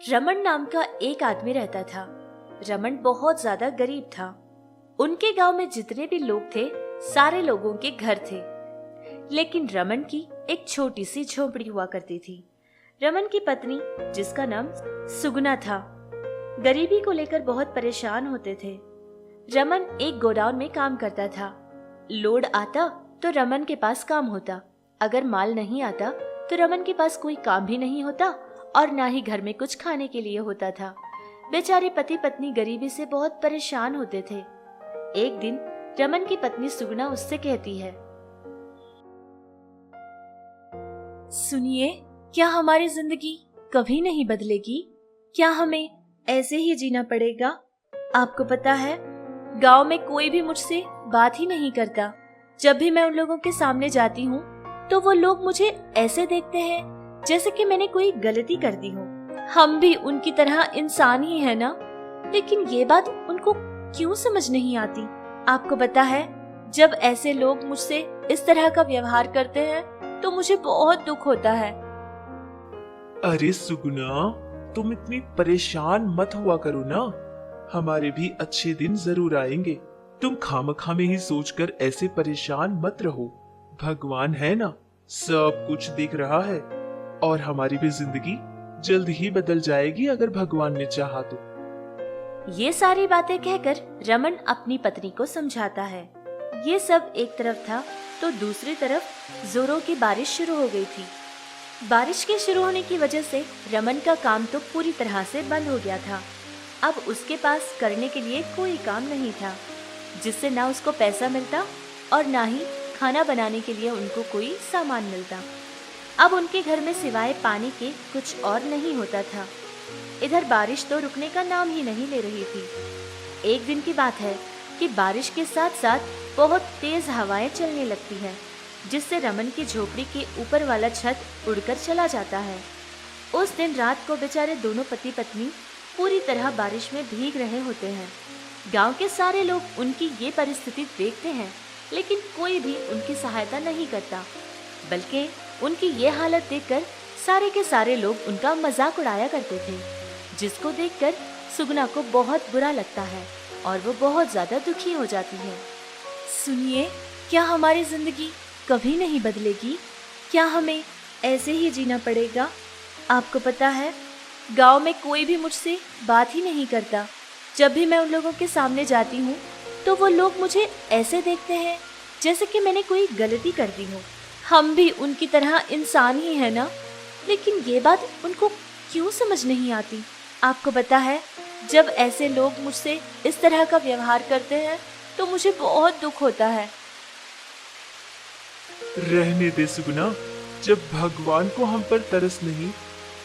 रमन नाम का एक आदमी रहता था। रमन बहुत ज्यादा गरीब था। उनके गांव में जितने भी लोग थे, सारे लोगों के घर थे। लेकिन रमन की एक छोटी सी झोपड़ी हुआ करती थी। रमन की पत्नी, जिसका नाम सुगुना था, गरीबी को लेकर बहुत परेशान होते थे। रमन एक गोडाउन में काम करता था। लोड आता तो रमन के पास काम होता, अगर माल नहीं आता तो रमन के पास कोई काम भी नहीं होता और ना ही घर में कुछ खाने के लिए होता था। बेचारे पति पत्नी गरीबी से बहुत परेशान होते थे। एक दिन रमन की पत्नी सुगुना उससे कहती है, सुनिए, क्या हमारी जिंदगी कभी नहीं बदलेगी? क्या हमें ऐसे ही जीना पड़ेगा? आपको पता है, गांव में कोई भी मुझसे बात ही नहीं करता। जब भी मैं उन लोगों के सामने जाती हूँ तो वो लोग मुझे ऐसे देखते हैं जैसे कि मैंने कोई गलती कर दी हो। हम भी उनकी तरह इंसान ही है ना, लेकिन ये बात उनको क्यों समझ नहीं आती? आपको पता है, जब ऐसे लोग मुझसे इस तरह का व्यवहार करते हैं तो मुझे बहुत दुख होता है। अरे सुगुना, तुम इतनी परेशान मत हुआ करो ना। हमारे भी अच्छे दिन जरूर आएंगे। तुम खामखा में ही सोचकर ऐसे परेशान मत रहो। भगवान है ना, सब कुछ देख रहा है और हमारी भी जिंदगी जल्द ही बदल जाएगी अगर भगवान ने चाहा तो। ये सारी बातें कहकर रमन अपनी पत्नी को समझाता है। ये सब एक तरफ था तो दूसरी तरफ जोरों की बारिश शुरू हो गई थी। बारिश के शुरू होने की वजह से रमन का काम तो पूरी तरह से बंद हो गया था। अब उसके पास करने के लिए कोई काम नहीं था, जिससे ना उसको पैसा मिलता और ना ही खाना बनाने के लिए उनको कोई सामान मिलता। अब उनके घर में सिवाय पानी के कुछ और नहीं होता था। इधर बारिश तो रुकने का नाम ही नहीं ले रही थी। एक दिन की बात है कि बारिश के साथ साथ बहुत तेज हवाएं चलने लगती हैं, जिससे रमन की झोपड़ी के ऊपर वाला छत उड़कर चला जाता है। उस दिन रात को बेचारे दोनों पति पत्नी पूरी तरह बारिश में भीग रहे होते हैं। गांव के सारे लोग उनकी ये परिस्थिति देखते हैं, लेकिन कोई भी उनकी सहायता नहीं करता, बल्कि उनकी ये हालत देखकर सारे के सारे लोग उनका मजाक उड़ाया करते थे, जिसको देखकर सुगना को बहुत बुरा लगता है और वो बहुत ज्यादा दुखी हो जाती है। सुनिए, क्या हमारी जिंदगी कभी नहीं बदलेगी? क्या हमें ऐसे ही जीना पड़ेगा? आपको पता है, गांव में कोई भी मुझसे बात ही नहीं करता। जब भी मैं उन लोगों के सामने जाती हूँ तो वो लोग मुझे ऐसे देखते हैं जैसे कि मैंने कोई गलती कर दी हो। हम भी उनकी तरह इंसान ही है ना, लेकिन ये बात उनको क्यों समझ नहीं आती? आपको पता है, जब ऐसे लोग मुझसे इस तरह का व्यवहार करते हैं तो मुझे बहुत दुख होता है। रहने दे सुगुना, जब भगवान को हम पर तरस नहीं,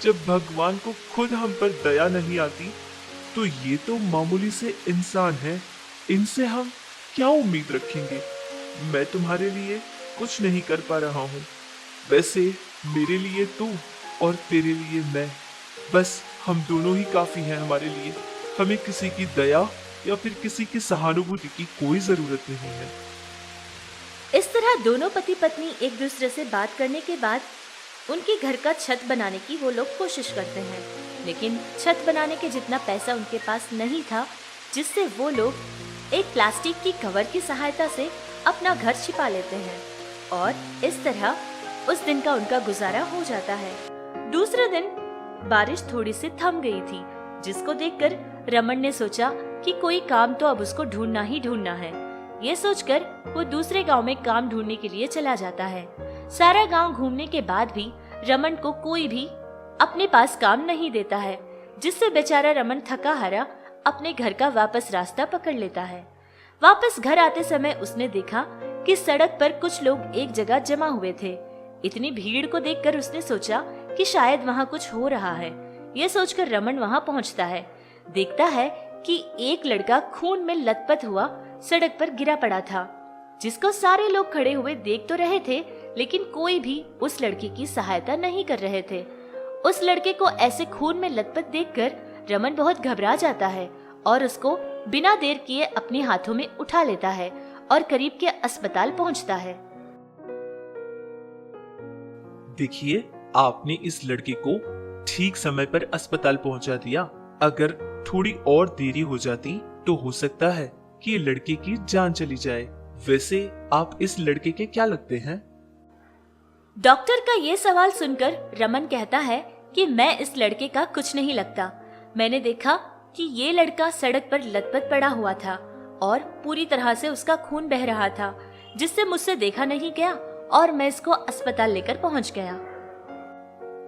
जब भगवान को खुद हम पर दया नहीं आती, तो ये तो मामूली से इंसान हैं, इनसे हम क्या उम्मीद रखेंगे? मैं तुम्हारे लिए कुछ नहीं कर पा रहा हूँ। वैसे मेरे लिए तू और तेरे लिए मैं, बस हम दोनों ही काफी हैं हमारे लिए। हमें किसी की दया या फिर किसी की सहानुभूति की कोई जरूरत नहीं है। इस तरह दोनों पति पत्नी एक दूसरे से बात करने के बाद उनके घर का छत बनाने की वो लोग कोशिश करते हैं, लेकिन छत बनाने के जितना पैसा उनके पास नहीं था, जिससे वो लोग एक प्लास्टिक की कवर की सहायता से अपना घर छिपा लेते हैं और इस तरह उस दिन का उनका गुजारा हो जाता है। दूसरे दिन बारिश थोड़ी सी थम गई थी, जिसको देखकर रमन ने सोचा कि कोई काम तो अब उसको ढूंढना ही ढूंढना है। ये सोचकर वो दूसरे गांव में काम ढूंढने के लिए चला जाता है। सारा गांव घूमने के बाद भी रमन को कोई भी अपने पास काम नहीं देता है, जिससे बेचारा रमन थका हारा अपने घर का वापस रास्ता पकड़ लेता है। वापस घर आते समय उसने देखा कि सड़क पर कुछ लोग एक जगह जमा हुए थे। इतनी भीड़ को देखकर उसने सोचा कि शायद वहाँ कुछ हो रहा है। ये सोचकर रमन वहाँ पहुँचता है। देखता है कि एक लड़का खून में लथपथ हुआ सड़क पर गिरा पड़ा था, जिसको सारे लोग खड़े हुए देख तो रहे थे, लेकिन कोई भी उस लड़के की सहायता नहीं कर रहे थे। उस लड़के को ऐसे खून में लथपथ देखकर रमन बहुत घबरा जाता है और उसको बिना देर किए अपने हाथों में उठा लेता है और करीब के अस्पताल पहुंचता है। देखिए, आपने इस लड़के को ठीक समय पर अस्पताल पहुंचा दिया। अगर थोड़ी और देरी हो जाती तो हो सकता है कि लड़के की जान चली जाए। वैसे आप इस लड़के के क्या लगते हैं? डॉक्टर का ये सवाल सुनकर रमन कहता है कि मैं इस लड़के का कुछ नहीं लगता। मैंने देखा कि ये लड़का सड़क पर लथपथ पड़ा हुआ था और पूरी तरह से उसका खून बह रहा था, जिससे मुझसे देखा नहीं गया और मैं इसको अस्पताल लेकर पहुंच गया।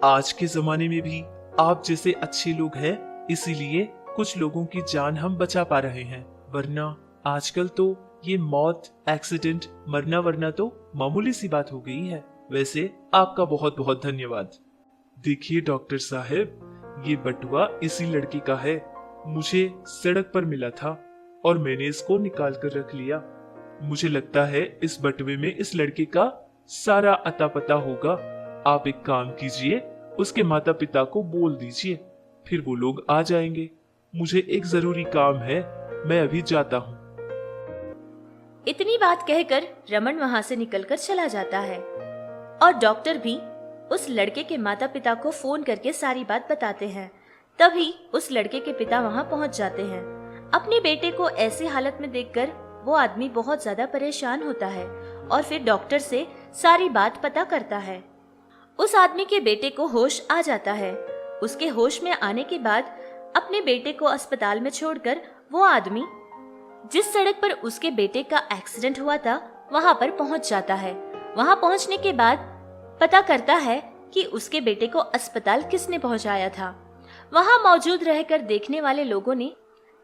आज के जमाने में भी आप जैसे अच्छे लोग हैं, इसीलिए कुछ लोगों की जान हम बचा पा रहे हैं, वरना आजकल तो ये मौत, एक्सीडेंट, मरना वरना तो मामूली सी बात हो गई है। वैसे आपका बहुत बहुत धन्यवाद। देखिए डॉक्टर साहब, ये बटुआ इसी लड़के का है। मुझे सड़क पर मिला था और मैंने इसको निकाल कर रख लिया। मुझे लगता है इस बटुए में इस लड़के का सारा अता पता होगा। आप एक काम कीजिए, उसके माता पिता को बोल दीजिए, फिर वो लोग आ जाएंगे। मुझे एक जरूरी काम है, मैं अभी जाता हूँ। इतनी बात कहकर रमन वहां से निकलकर चला जाता है और डॉक्टर भी उस लड़के के माता पिता को फोन करके सारी बात बताते हैं। तभी उस लड़के के पिता वहां पहुंच जाते हैं। अपने बेटे को ऐसी हालत में देखकर वो आदमी बहुत ज्यादा परेशान होता है और फिर डॉक्टर से सारी बात पता करता है। उस आदमी के बेटे को होश आ जाता है। उसके होश में आने के बाद अपने बेटे को अस्पताल में छोड़कर वो आदमी जिस सड़क पर उसके बेटे का एक्सीडेंट हुआ था वहां पर पहुंच जाता है। वहां पहुंचने के बाद पता करता है कि उसके बेटे को अस्पताल किसने पहुंचाया था। वहां मौजूद रहकर देखने वाले लोगों ने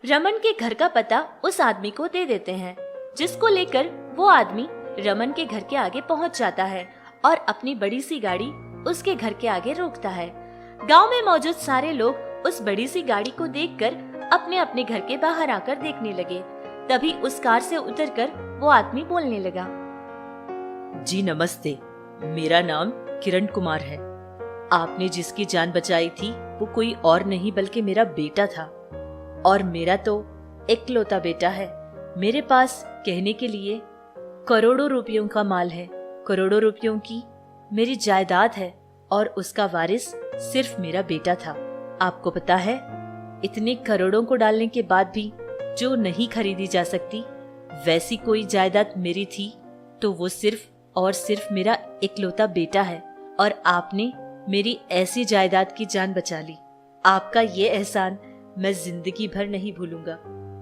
रमन के घर का पता उस आदमी को दे देते हैं, जिसको लेकर वो आदमी रमन के घर के आगे पहुंच जाता है और अपनी बड़ी सी गाड़ी उसके घर के आगे रोकता है। गांव में मौजूद सारे लोग उस बड़ी सी गाड़ी को देखकर अपने अपने घर के बाहर आकर देखने लगे। तभी उस कार से उतरकर वो आदमी बोलने लगा। जी नमस्ते, मेरा नाम किरण कुमार है। आपने जिसकी जान बचाई थी वो कोई और नहीं बल्कि मेरा बेटा था, और मेरा तो इकलौता बेटा है। मेरे पास कहने के लिए करोड़ों रुपयों का माल है, करोड़ों रुपयों की मेरी जायदाद है, और उसका वारिस सिर्फ मेरा बेटा था। आपको पता है, इतने करोड़ों को डालने के बाद भी जो नहीं खरीदी जा सकती, वैसी कोई जायदाद मेरी थी तो वो सिर्फ और सिर्फ मेरा इकलौता बेटा है। और आपने मेरी ऐसी जायदाद की जान बचा ली। आपका ये एहसान मैं जिंदगी भर नहीं भूलूंगा।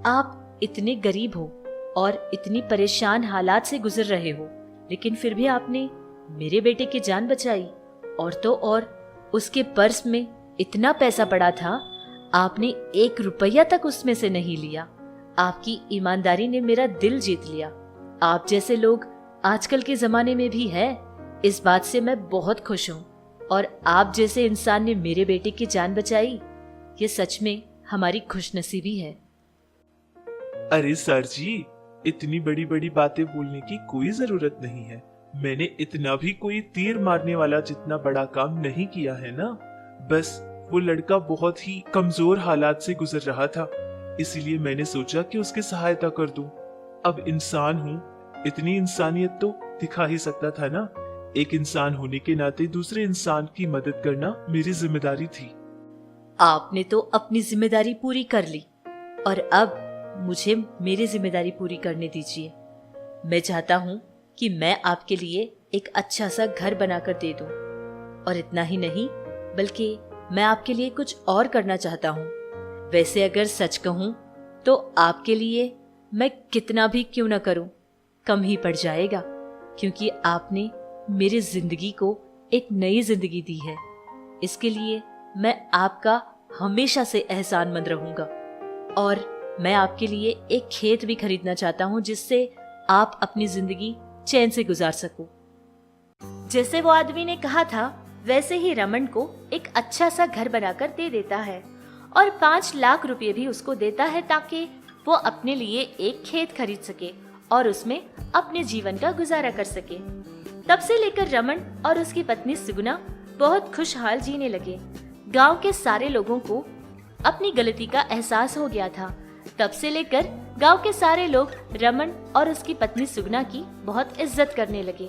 आप इतने गरीब हो और इतनी परेशान हालात से गुजर रहे हो, लेकिन फिर भी आपने मेरे बेटे की जान बचाई। और तो और उसके पर्स में इतना पैसा पड़ा था, आपने 1 रुपया तक उसमें से नहीं लिया। आपकी ईमानदारी ने मेरा दिल जीत लिया। आप जैसे लोग आजकल के जमाने में भी है, इस बात से मैं बहुत खुश हूँ। और आप जैसे इंसान ने मेरे बेटे की जान बचाई, ये सच में हमारी खुशनसीबी है। अरे सर जी, इतनी बड़ी बड़ी बातें बोलने की कोई जरूरत नहीं है। मैंने इतना भी कोई तीर मारने वाला जितना बड़ा काम नहीं किया है ना। बस वो लड़का बहुत ही कमजोर हालात से गुजर रहा था, इसीलिए मैंने सोचा कि उसकी सहायता कर दूं। अब इंसान हूँ, इतनी इंसानियत तो दिखा ही सकता था ना। एक इंसान होने के नाते दूसरे इंसान की मदद करना मेरी जिम्मेदारी थी। आपने तो अपनी जिम्मेदारी पूरी कर ली, और अब मुझे मेरी जिम्मेदारी पूरी करने दीजिए। मैं चाहता हूँ कि मैं आपके लिए एक अच्छा सा घर बनाकर दे दूं, और इतना ही नहीं बल्कि मैं आपके लिए कुछ और करना चाहता हूँ। वैसे अगर सच कहूँ तो आपके लिए मैं कितना भी क्यों न करूँ कम ही पड़ जाएगा, क्योंकि आपने मेरी जिंदगी को एक नई जिंदगी दी है। इसके लिए मैं आपका हमेशा से एहसानमंद रहूंगा। और मैं आपके लिए एक खेत भी खरीदना चाहता हूँ, जिससे आप अपनी जिंदगी चैन से गुजार सको। जैसे वो आदमी ने कहा था, वैसे ही रमन को एक अच्छा सा घर बनाकर दे देता है और 5 लाख रुपए भी उसको देता है, ताकि वो अपने लिए एक खेत खरीद सके और उसमें अपने जीवन का गुजारा कर सके। तब से लेकर रमन और उसकी पत्नी सुगुना बहुत खुशहाल जीने लगे। गांव के सारे लोगों को अपनी गलती का एहसास हो गया था। तब से लेकर गांव के सारे लोग रमन और उसकी पत्नी सुगुना की बहुत इज्जत करने लगे।